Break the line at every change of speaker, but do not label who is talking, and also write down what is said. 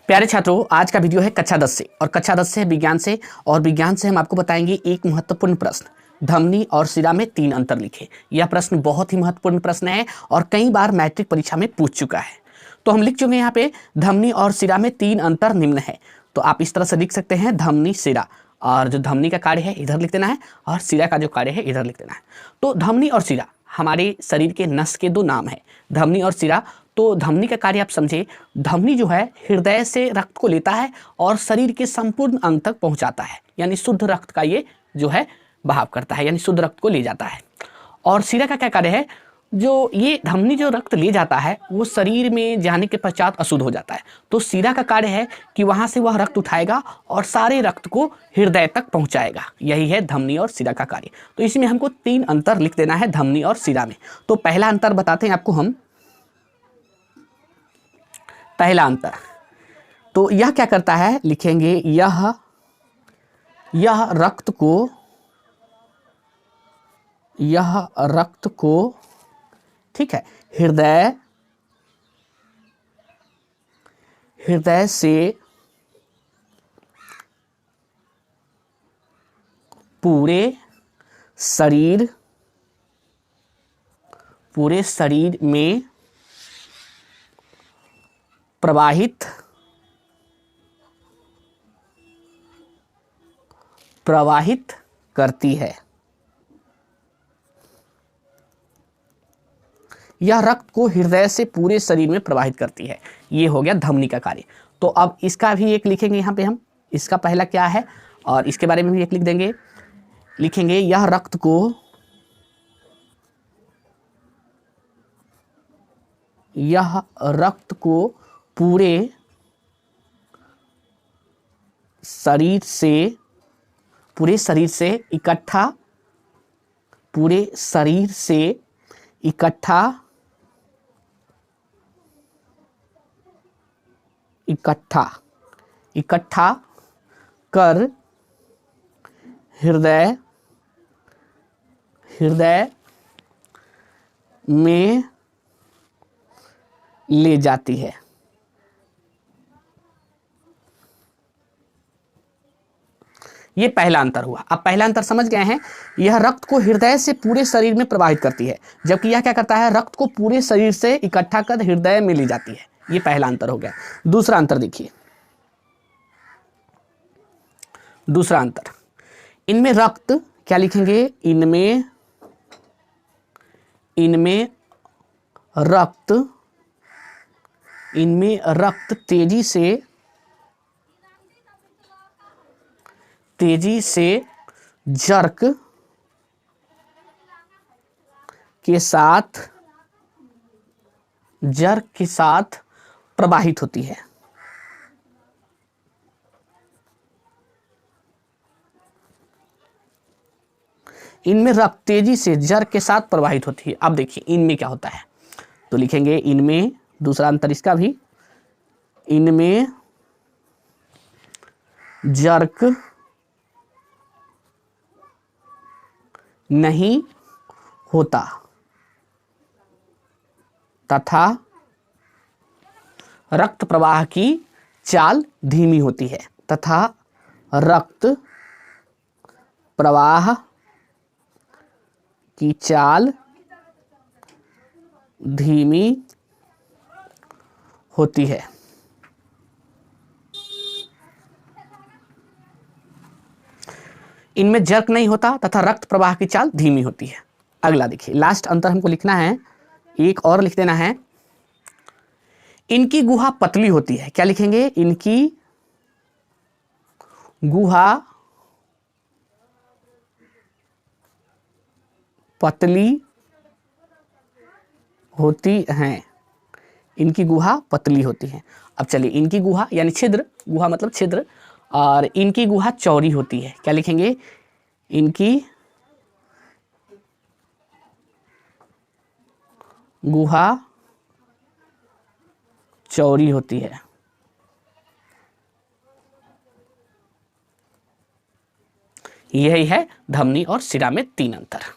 प्यारे छात्रों, आज का वीडियो है कक्षा 10 से और कक्षा 10 से है विज्ञान से। और विज्ञान से हम आपको बताएंगे एक महत्वपूर्ण प्रश्न, धमनी और सिरा में 3 अंतर लिखे। यह प्रश्न बहुत ही महत्वपूर्ण प्रश्न है और कई बार मैट्रिक परीक्षा में पूछ चुका है। तो हम लिख चुके हैं यहाँ पे धमनी और सिरा में 3 अंतर निम्न है। तो आप इस तरह से लिख सकते हैं धमनी सिरा, और जो धमनी का कार्य है इधर लिख देना है और सिरा का जो कार्य है इधर लिख देना है। तो धमनी और सिरा हमारे शरीर के नस के 2 नाम है, धमनी और सिरा। तो धमनी का कार्य आप समझे, धमनी जो है हृदय से रक्त को लेता है और शरीर के संपूर्ण अंग तक पहुंचाता है, यानी शुद्ध रक्त का ये जो है बहाव करता है, यानी शुद्ध रक्त को ले जाता है। और सिरा का क्या कार्य है, जो ये धमनी जो रक्त ले जाता है वो शरीर में जाने के पश्चात अशुद्ध हो जाता है। तो सिरा का कार्य है कि वहां से वह रक्त उठाएगा और सारे रक्त को हृदय तक पहुंचाएगा। यही है धमनी और सिरा का कार्य। तो इसमें हमको 3 अंतर लिख देना है धमनी और सिरा में। तो पहला अंतर बताते हैं आपको हम। पहला अंतर, तो यह क्या करता है, लिखेंगे यह रक्त को ठीक है हृदय से पूरे शरीर में प्रवाहित करती है। यह रक्त को हृदय से पूरे शरीर में प्रवाहित करती है। ये हो गया धमनी का कार्य। तो अब इसका भी एक लिखेंगे यहाँ पे हम, इसका पहला क्या है और इसके बारे में भी एक लिख देंगे। लिखेंगे यह रक्त को पूरे शरीर से इकट्ठा कर हृदय में ले जाती है। ये पहला अंतर हुआ। अब पहला अंतर समझ गए हैं, यह रक्त को हृदय से पूरे शरीर में प्रवाहित करती है, जबकि यह क्या करता है, रक्त को पूरे शरीर से इकट्ठा कर हृदय में ले जाती है। ये पहला अंतर हो गया। दूसरा अंतर देखिए, दूसरा अंतर, इनमें रक्त क्या लिखेंगे, इनमें रक्त तेजी से जर्क के साथ प्रवाहित होती है। इनमें रक्त तेजी से जर्क के साथ प्रवाहित होती है। अब देखिए इनमें क्या होता है, तो लिखेंगे इनमें, दूसरा अंतर इसका भी, इनमें जर्क नहीं होता तथा रक्त प्रवाह की चाल धीमी होती है। तथा रक्त प्रवाह की चाल धीमी होती है। इनमें जर्क नहीं होता तथा रक्त प्रवाह की चाल धीमी होती है। अगला देखिए, लास्ट अंतर हमको लिखना है, एक और लिख देना है, इनकी गुहा पतली होती है। क्या लिखेंगे, इनकी गुहा पतली होती है। इनकी गुहा पतली होती है। अब चलिए, इनकी गुहा यानी छिद्र, गुहा मतलब छिद्र, और इनकी गुहा चौड़ी होती है। क्या लिखेंगे, इनकी गुहा चौड़ी होती है। यही है धमनी और सिरा में 3 अंतर।